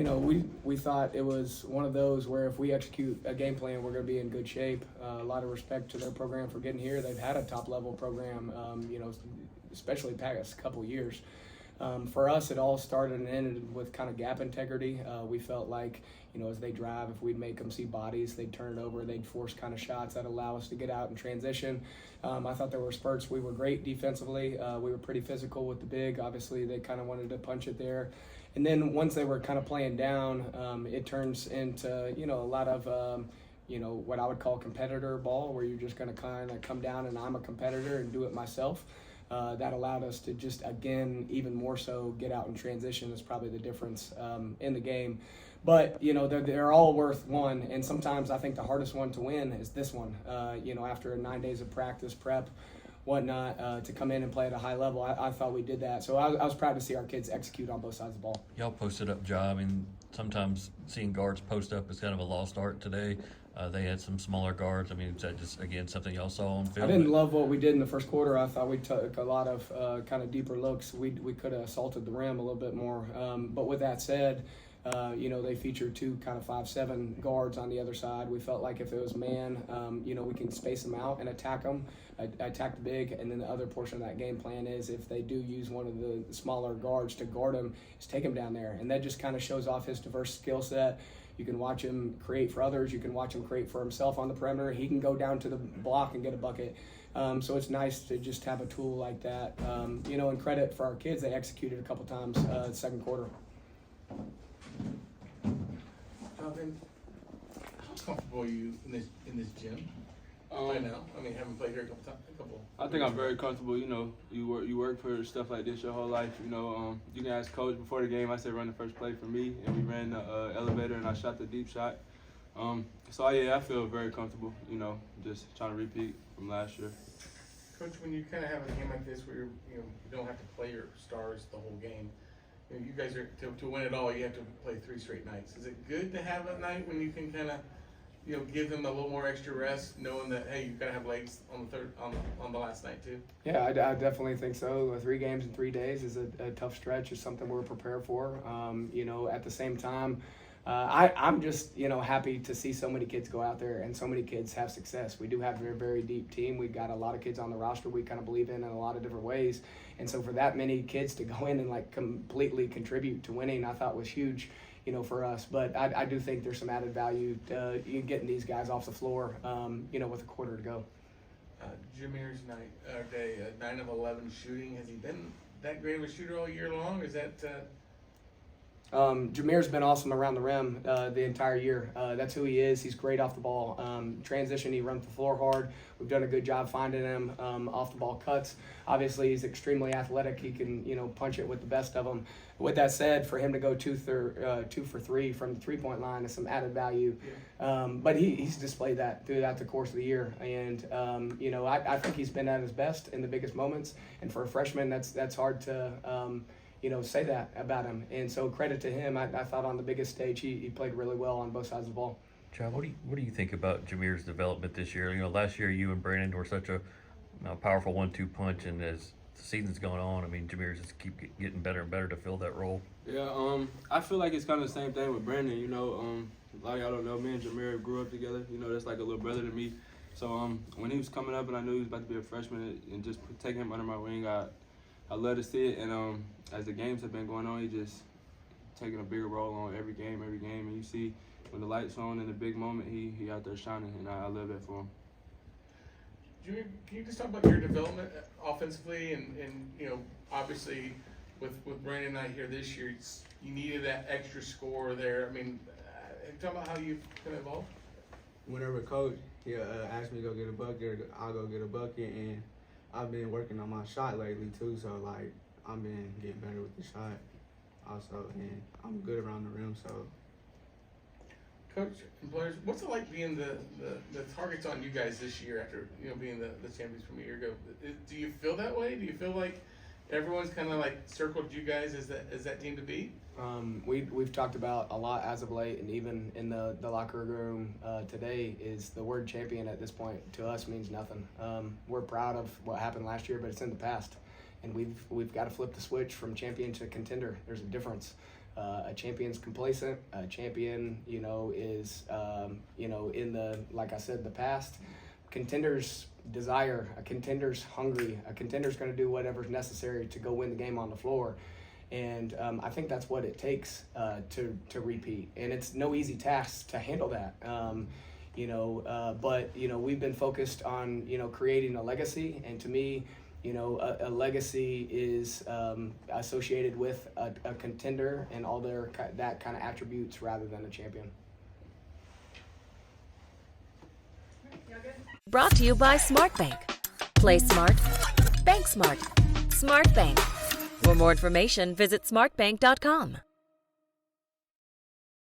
We thought it was one of those where if we execute a game plan, we're going to be in good shape. A lot of respect to their program for getting here. They've had a top-level program, especially past couple years. For us, it all started and ended with kind of gap integrity. We felt like, as they drive, if we'd make them see bodies, they'd turn it over, they'd force kind of shots that allow us to get out and transition. I thought there were spurts. We were great defensively. We were pretty physical with the big. Obviously, they kind of wanted to punch it there. And then once they were kind of playing down, it turns into, a lot of, what I would call competitor ball, where you're just going to kind of come down and I'm a competitor and do it myself. That allowed us to just, again, even more so get out and transition is probably the difference in the game. But, they're all worth one. And sometimes I think the hardest one to win is this one. After 9 days of practice, prep, whatnot, to come in and play at a high level, I thought we did that. So I was proud to see our kids execute on both sides of the ball. Y'all posted up job. I mean, sometimes seeing guards post up is kind of a lost art today. They had some smaller guards. I mean, is that just, again, something y'all saw on film? I didn't love what we did in the first quarter. I thought we took a lot of kind of deeper looks. We could have assaulted the rim a little bit more. But with that said, they featured two kind of 5'7" guards on the other side. We felt like if it was man, we can space them out and attack them, attack the big, and then the other portion of that game plan is if they do use one of the smaller guards to guard him, is take him down there. And that just kind of shows off his diverse skill set. You can watch him create for others. You can watch him create for himself on the perimeter. He can go down to the block and get a bucket. So it's nice to just have a tool like that. And credit for our kids, they executed a couple times second quarter. Jahvin, how comfortable are you in this gym right now? I mean, having played here a couple times. I think I'm very comfortable. You work for stuff like this your whole life. You can ask coach before the game. I said run the first play for me, and we ran the elevator, and I shot the deep shot. I feel very comfortable. Just trying to repeat from last year. Coach, when you kind of have a game like this where you don't have to play your stars the whole game. You guys are to win it all. You have to play 3 straight nights. Is it good to have a night when you can kind of, give them a little more extra rest, knowing that hey, you've got to have legs on the last night too? Yeah, I definitely think so. 3 games in 3 days is a tough stretch. It's something we're prepared for. At the same time, I'm just happy to see so many kids go out there and so many kids have success. We do have a very, very deep team. We've got a lot of kids on the roster we kind of believe in a lot of different ways. And so for that many kids to go in and completely contribute to winning, I thought was huge, for us. But I do think there's some added value to getting these guys off the floor, with a quarter to go. Jamir's day, 9 of 11 shooting. Has he been that great of a shooter all year long? Or is that? Jamir's been awesome around the rim the entire year. That's who he is. He's great off the ball. Transition, he runs the floor hard. We've done a good job finding him off the ball cuts. Obviously, he's extremely athletic. He can, punch it with the best of them. With that said, for him to go 2 for 3 from the 3-point line is some added value. Yeah. But he's displayed that throughout the course of the year. And, I think he's been at his best in the biggest moments. And for a freshman, that's hard to say that about him. And so credit to him. I thought on the biggest stage, he played really well on both sides of the ball. John, what do you think about Jamir's development this year? Last year you and Brandon were such a powerful 1-2 punch, and as the season's going on, I mean, Jamir's just keep getting better and better to fill that role. Yeah, I feel like it's kind of the same thing with Brandon. A lot of y'all don't know, me and Jamir grew up together. That's like a little brother to me. So when he was coming up and I knew he was about to be a freshman, and just taking him under my wing, I love to see it. And as the games have been going on, he just taking a bigger role on every game. And you see when the lights on in the big moment, he out there shining, and I love that for him. Jamir, can you just talk about your development offensively and obviously with Brandon and I here this year, you needed that extra score there. I mean, talk about how you've kind of evolved. Whenever coach asks me to go get a bucket, I'll go get a bucket, and I've been working on my shot lately too, so I've been getting better with the shot also, and I'm good around the rim, so. Coach and players, what's it like being the targets on you guys this year after being the champions from a year ago? Do you feel that way? Do you feel like everyone's kind of circled you guys as that team to beat? We've talked about a lot as of late, and even in the locker room today, is the word champion at this point to us means nothing. We're proud of what happened last year, but it's in the past, and we've got to flip the switch from champion to contender. There's a difference. A champion's complacent. A champion, is, in the, like I said, the past. Contenders desire. A contender's hungry. A contender's going to do whatever's necessary to go win the game on the floor. And I think that's what it takes to repeat. And it's no easy task to handle that. But we've been focused on, creating a legacy. And to me, a legacy is associated with a contender and all their that kind of attributes rather than a champion. Brought to you by SmartBank. Play smart, bank smart. SmartBank. For more information, visit smartbank.com.